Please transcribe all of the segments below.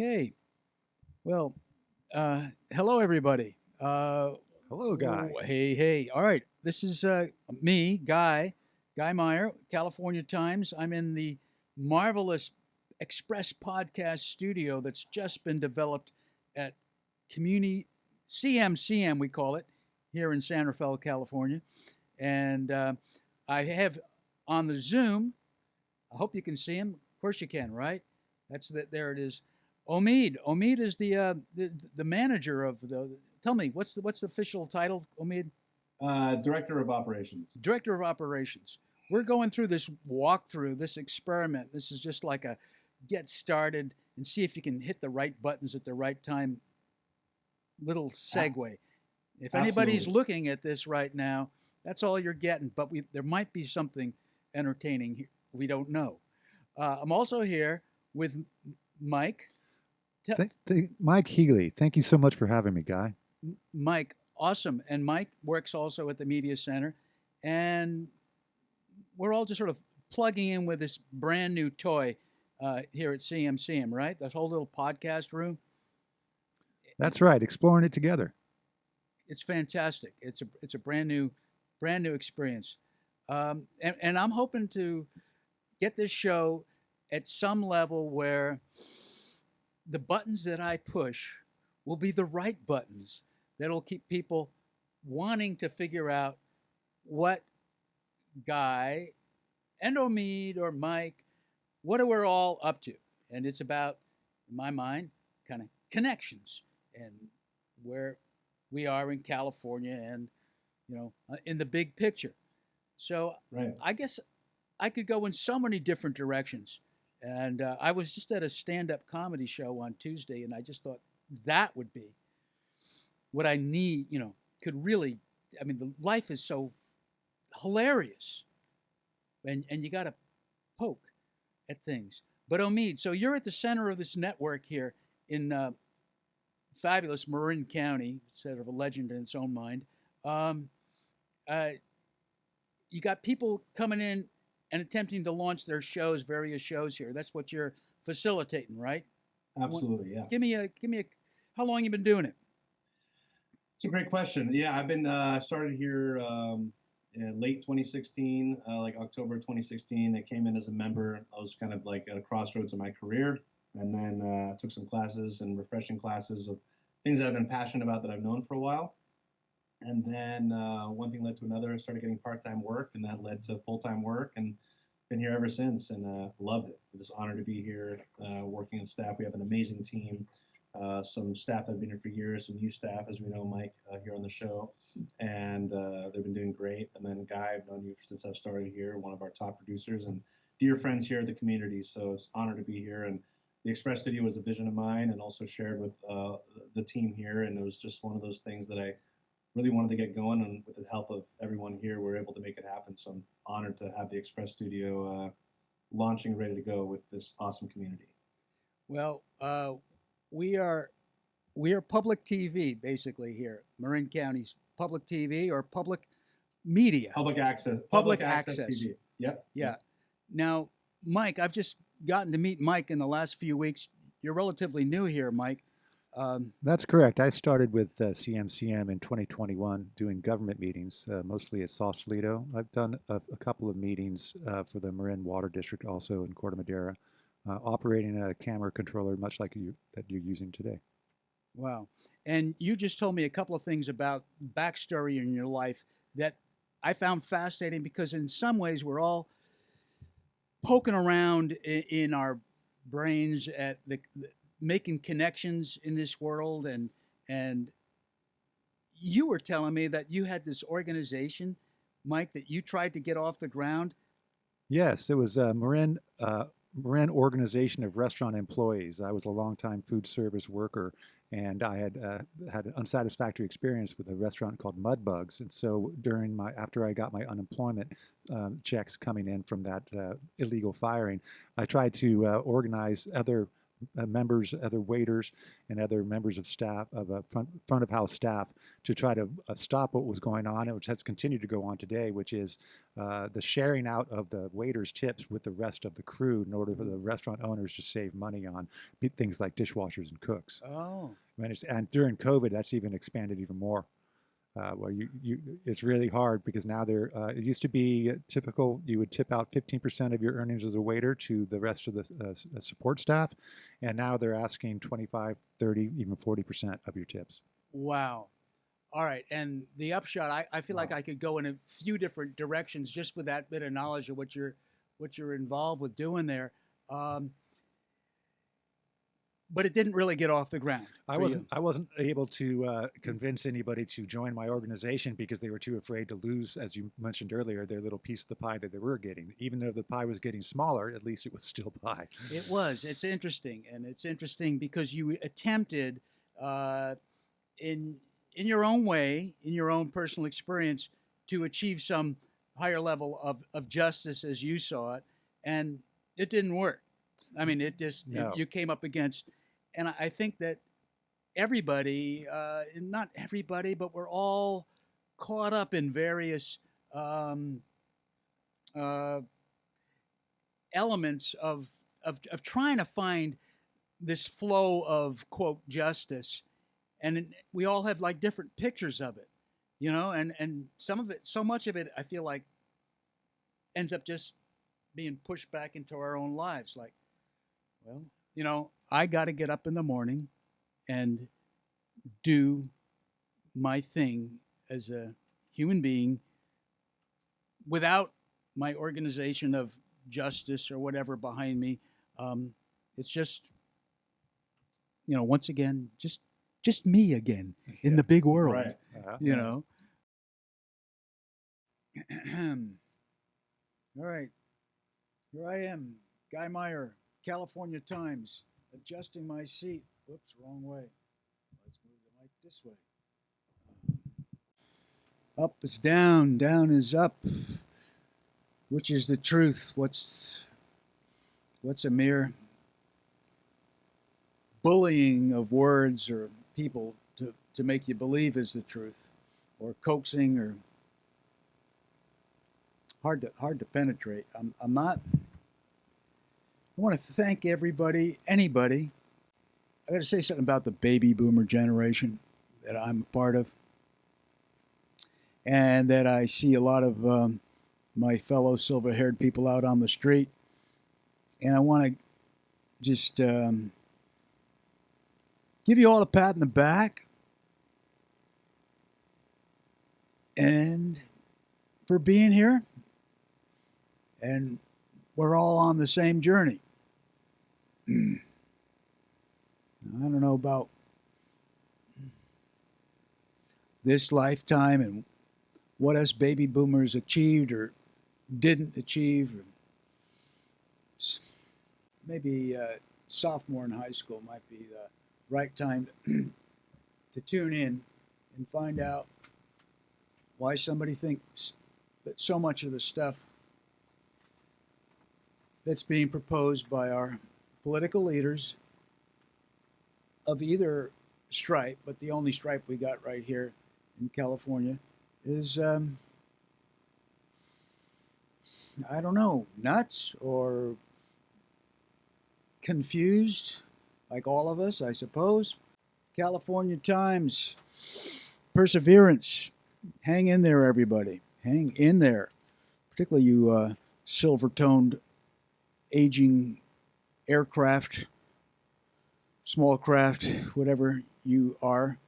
Okay. Well, hello everybody. Hello, Guy. Hey, hey. All right. This is me, Guy Meyer, California Times. I'm in the marvelous Express Podcast studio that's just been developed at Community CMCM, we call it, here in San Rafael, California. And I have on the Zoom. I hope you can see him. Of course you can, right? That's that. There it is. Omid. Omid is the manager of the. Tell me what's the official title, Omid? Director of Operations. Director of Operations. We're going through this walkthrough, this experiment. This is just like a get started and see if you can hit the right buttons at the right time. Little segue. If anybody's Absolutely. looking at this right now, that's all you're getting. But there might be something entertaining here. We don't know. I'm also here with Mike. Mike Healy, thank you so much for having me, Guy. Mike, awesome. And Mike works also at the Media Center. And we're all just sort of plugging in with this brand new toy here at CMCM, right? That whole little podcast room. That's right, exploring it together. It's fantastic. It's a brand new experience. And I'm hoping to get this show at some level where the buttons that I push will be the right buttons that'll keep people wanting to figure out what Guy and Omid or Mike, what are we all up to? And it's about, in my mind, kind of connections and where we are in California and, in the big picture. So Right. I guess I could go in so many different directions. And I was just at a stand-up comedy show on Tuesday, and I just thought that would be what I need. Could really. I mean, the life is so hilarious, and you got to poke at things. But Omid, so you're at the center of this network here in fabulous Marin County, sort of a legend in its own mind. Um, uh, you got people coming in and attempting to launch their shows, various shows here. That's what you're facilitating, right? Absolutely, yeah. Give me a. How long you been doing it? It's a great question. Yeah, I've been started here in late 2016, like October 2016. I came in as a member. I was kind of like at a crossroads in my career, and then took some classes and refreshing classes of things that I've been passionate about that I've known for a while. And then one thing led to another. I started getting part-time work, and that led to full-time work, and been here ever since, and loved it. I'm just honored to be here, working on staff. We have an amazing team. Some staff that have been here for years, some new staff, as we know, Mike, here on the show, and they've been doing great. And then Guy, I've known you since I've started here, one of our top producers and dear friends here at the community. So it's an honor to be here. And the Express Studio was a vision of mine, and also shared with the team here. And it was just one of those things that I really wanted to get going, and with the help of everyone here, we're able to make it happen. So I'm honored to have the Express Studio launching, ready to go with this awesome community. Well, we are public TV basically here, Marin County's public TV or public media. Public access. Public access. TV. Yep. Yeah. Now, Mike, I've just gotten to meet Mike in the last few weeks. You're relatively new here, Mike. That's correct. I started with CMCM in 2021 doing government meetings, mostly at Sausalito. I've done a couple of meetings for the Marin Water District, also in Corte Madera, operating a camera controller, much like that you're using today. Wow. And you just told me a couple of things about backstory in your life that I found fascinating because in some ways we're all poking around in our brains at making connections in this world, and you were telling me that you had this organization, Mike, that you tried to get off the ground. Yes, it was Marin Organization of Restaurant Employees. I was a longtime food service worker, and I had had an unsatisfactory experience with a restaurant called Mudbugs. And so after I got my unemployment checks coming in from that illegal firing, I tried to organize other members, other waiters, and other members of staff, of front of house staff, to try to stop what was going on, and which has continued to go on today, which is the sharing out of the waiters' tips with the rest of the crew in order for the restaurant owners to save money on things like dishwashers and cooks. Oh. And during COVID, that's even expanded even more. Where it's really hard because now it used to be typical, you would tip out 15% of your earnings as a waiter to the rest of the support staff, and now they're asking 25, 30, even 40% of your tips. Wow. All right. And the upshot, I feel like Wow. I could go in a few different directions just with that bit of knowledge of what you're involved with doing there. But it didn't really get off the ground. I wasn't able to convince anybody to join my organization because they were too afraid to lose, as you mentioned earlier, their little piece of the pie that they were getting. Even though the pie was getting smaller, at least it was still pie. It was. It's interesting, and it's interesting because you attempted, in your own way, in your own personal experience, to achieve some higher level of justice as you saw it, and it didn't work. I mean, No. you came up against, and I think that everybody, not everybody, but we're all caught up in various uh, elements of trying to find this flow of quote justice, and we all have like different pictures of it, and some of it, so much of it, I feel like ends up just being pushed back into our own lives. Like, well, I got to get up in the morning and do my thing as a human being without my organization of justice or whatever behind me. It's just, once again, just me again in the big world, Right. you know. All right. Here I am, Guy Meyer, California Times, adjusting my seat. Whoops, wrong way. Let's move the mic this way. Up is down, down is up. Which is the truth? What's a mere bullying of words or people to make you believe is the truth, or coaxing, or hard to penetrate. I'm not. I want to thank anybody. I got to say something about the baby boomer generation that I'm a part of, and that I see a lot of my fellow silver-haired people out on the street, and I want to just give you all a pat in the back, and for being here, and we're all on the same journey. I don't know about this lifetime and what us baby boomers achieved or didn't achieve. Maybe sophomore in high school might be the right time to tune in and find out why somebody thinks that so much of the stuff that's being proposed by our political leaders of either stripe, but the only stripe we got right here in California is, I don't know, nuts or confused, like all of us, I suppose. California Times, perseverance. Hang in there, everybody. Hang in there. Particularly you silver-toned, aging aircraft, small craft, whatever you are.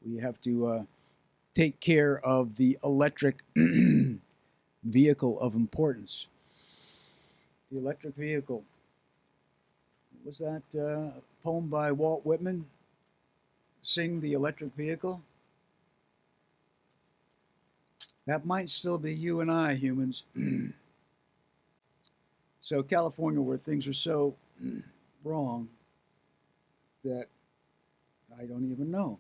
We have to take care of the electric vehicle of importance. The electric vehicle. Was that a poem by Walt Whitman? Sing the Electric Vehicle? That might still be you and I, humans. So California, where things are so wrong that I don't even know.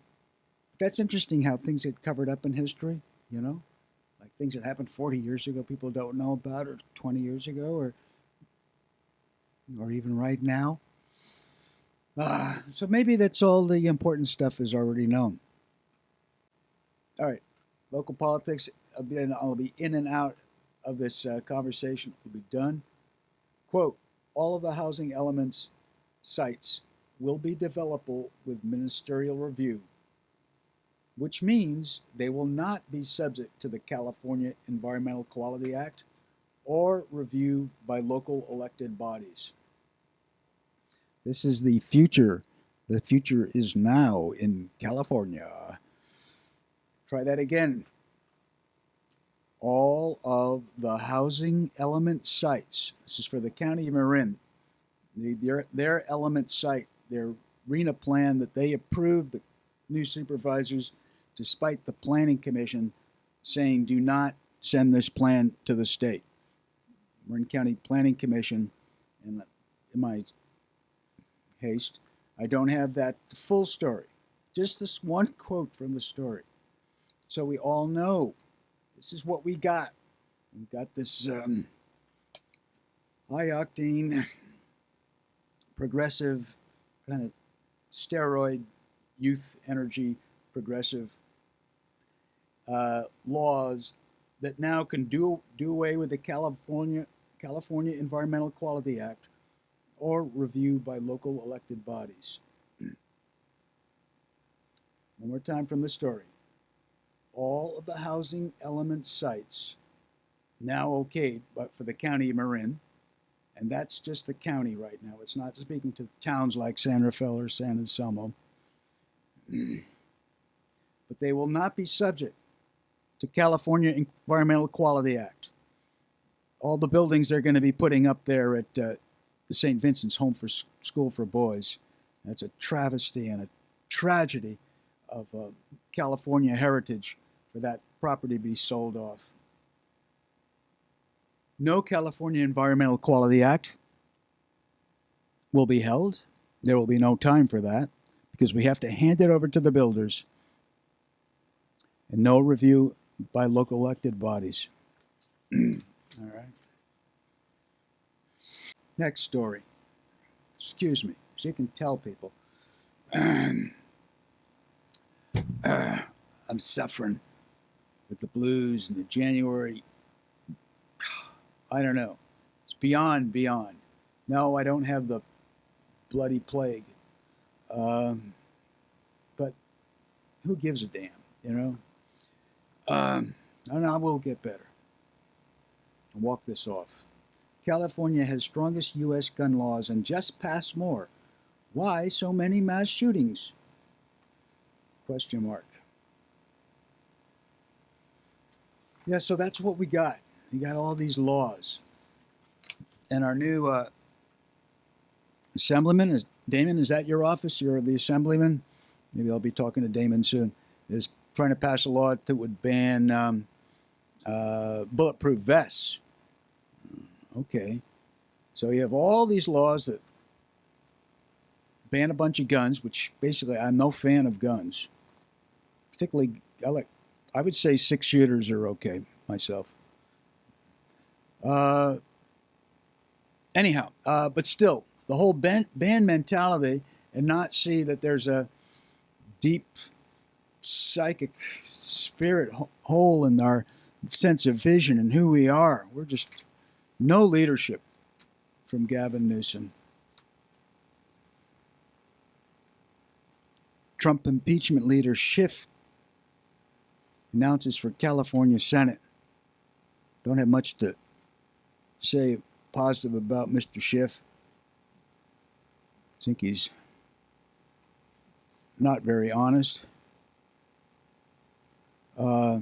But that's interesting how things get covered up in history, like things that happened 40 years ago people don't know about, or 20 years ago, or even right now. So maybe that's all the important stuff is already known. All right, local politics. I'll be in and out of this conversation. Will be done. Quote: all of the housing elements sites will be developable with ministerial review, which means they will not be subject to the California Environmental Quality Act or review by local elected bodies. This is the future. The future is now in California. Try that again. All of the housing element sites, this is for the county of Marin, their element site, their RENA plan that they approved, the new supervisors, despite the planning commission saying do not send this plan to the state. Marin County Planning Commission, and in my haste, I don't have that full story, just this one quote from the story. So we all know this is what we got. We've got this high octane, progressive, kind of steroid, youth energy, progressive laws that now can do away with the California Environmental Quality Act or review by local elected bodies. One more time from the story. All of the housing element sites now okayed, but for the county of Marin, and that's just the county right now. It's not speaking to towns like San Rafael or San Anselmo. But they will not be subject to California Environmental Quality Act. All the buildings they're going to be putting up there at the St. Vincent's Home for School for Boys, that's a travesty and a tragedy of California heritage for that property to be sold off. No California Environmental Quality Act will be held. There will be no time for that because we have to hand it over to the builders and no review by local elected bodies. All right. Next story. Excuse me, so you can tell people. I'm suffering with the blues and the January. I don't know. It's beyond. No, I don't have the bloody plague. But who gives a damn, you know? And I will get better and walk this off. California has strongest U.S. gun laws and just passed more. Why so many mass shootings? Question mark. Yeah, so that's what we got. We got all these laws. And our new assemblyman, Damon, is that your office? You're the assemblyman? Maybe I'll be talking to Damon soon. Is trying to pass a law that would ban bulletproof vests. Okay. So you have all these laws that ban a bunch of guns, which basically I'm no fan of guns. Particularly, I would say 6-shooters are okay myself. Anyhow, but still, the whole band mentality and not see that there's a deep psychic spirit hole in our sense of vision and who we are. We're just no leadership from Gavin Newsom. Trump impeachment leader Schiff announces for California Senate. Don't have much to say positive about Mr. Schiff. I think he's not very honest. I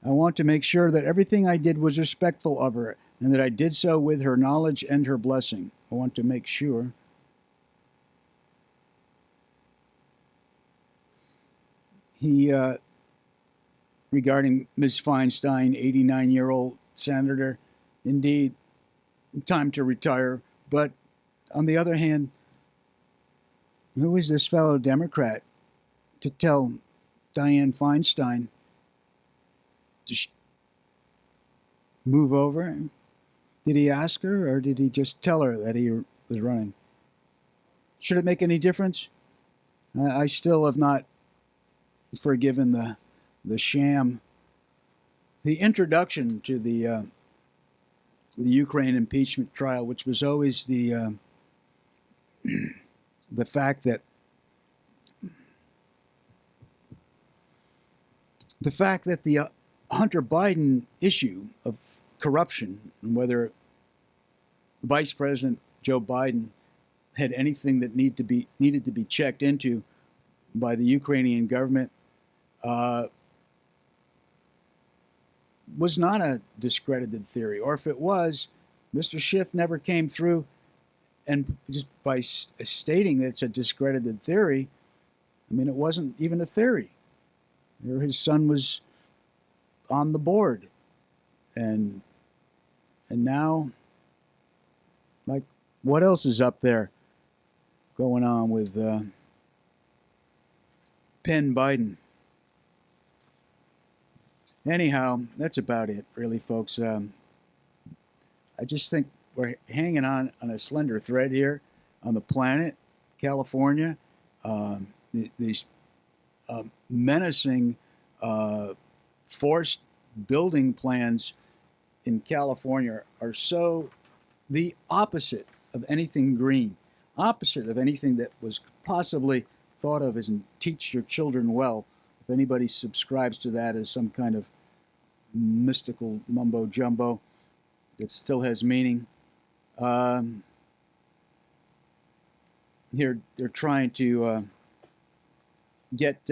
want to make sure that everything I did was respectful of her and that I did so with her knowledge and her blessing. I want to make sure. He, regarding Ms. Feinstein, 89-year-old senator, indeed, time to retire. But on the other hand, who is this fellow Democrat to tell Dianne Feinstein to move over? Did he ask her, or did he just tell her that he was running? Should it make any difference? I still have not forgiven the sham, the introduction to the Ukraine impeachment trial, which was always the fact that the Hunter Biden issue of corruption, and whether Vice President Joe Biden had anything that needed to be checked into by the Ukrainian government, was not a discredited theory. Or if it was, Mr. Schiff never came through, and just by stating that it's a discredited theory, I mean, it wasn't even a theory. His son was on the board, and now, like, what else is up there going on with Penn Biden? Anyhow, that's about it, really, folks. I just think we're hanging on a slender thread here on the planet, California. These menacing forced building plans in California are so the opposite of anything green, opposite of anything that was possibly thought of as teach your children well. If anybody subscribes to that as some kind of mystical mumbo jumbo that still has meaning, here they're trying to get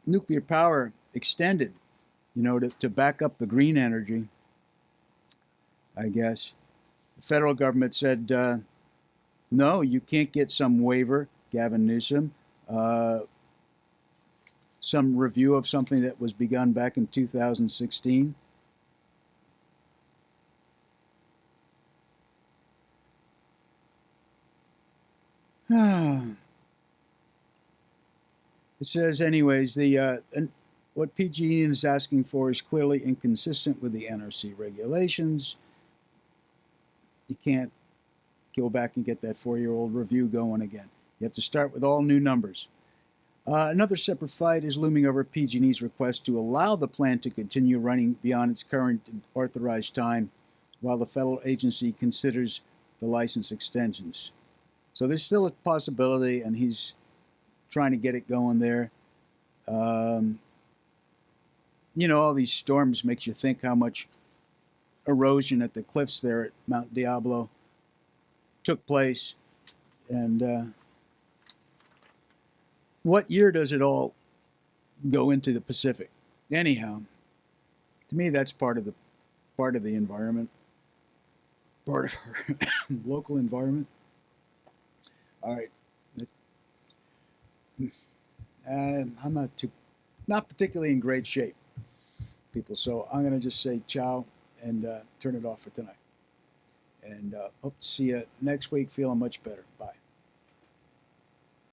nuclear power extended, to back up the green energy, I guess. The federal government said, no, you can't get some waiver, Gavin Newsom, some review of something that was begun back in 2016. It says, anyways, what PG&E is asking for is clearly inconsistent with the NRC regulations. You can't go back and get that 4-year-old review going again. You have to start with all new numbers. Another separate fight is looming over PG&E's request to allow the plant to continue running beyond its current authorized time while the federal agency considers the license extensions. So there's still a possibility, and he's trying to get it going there. All these storms makes you think how much erosion at the cliffs there at Mount Diablo took place. And what year does it all go into the Pacific? Anyhow, to me, that's part of the environment, part of our local environment. All right. I'm not particularly in great shape, people. So I'm going to just say ciao and turn it off for tonight. And hope to see you next week feeling much better. Bye.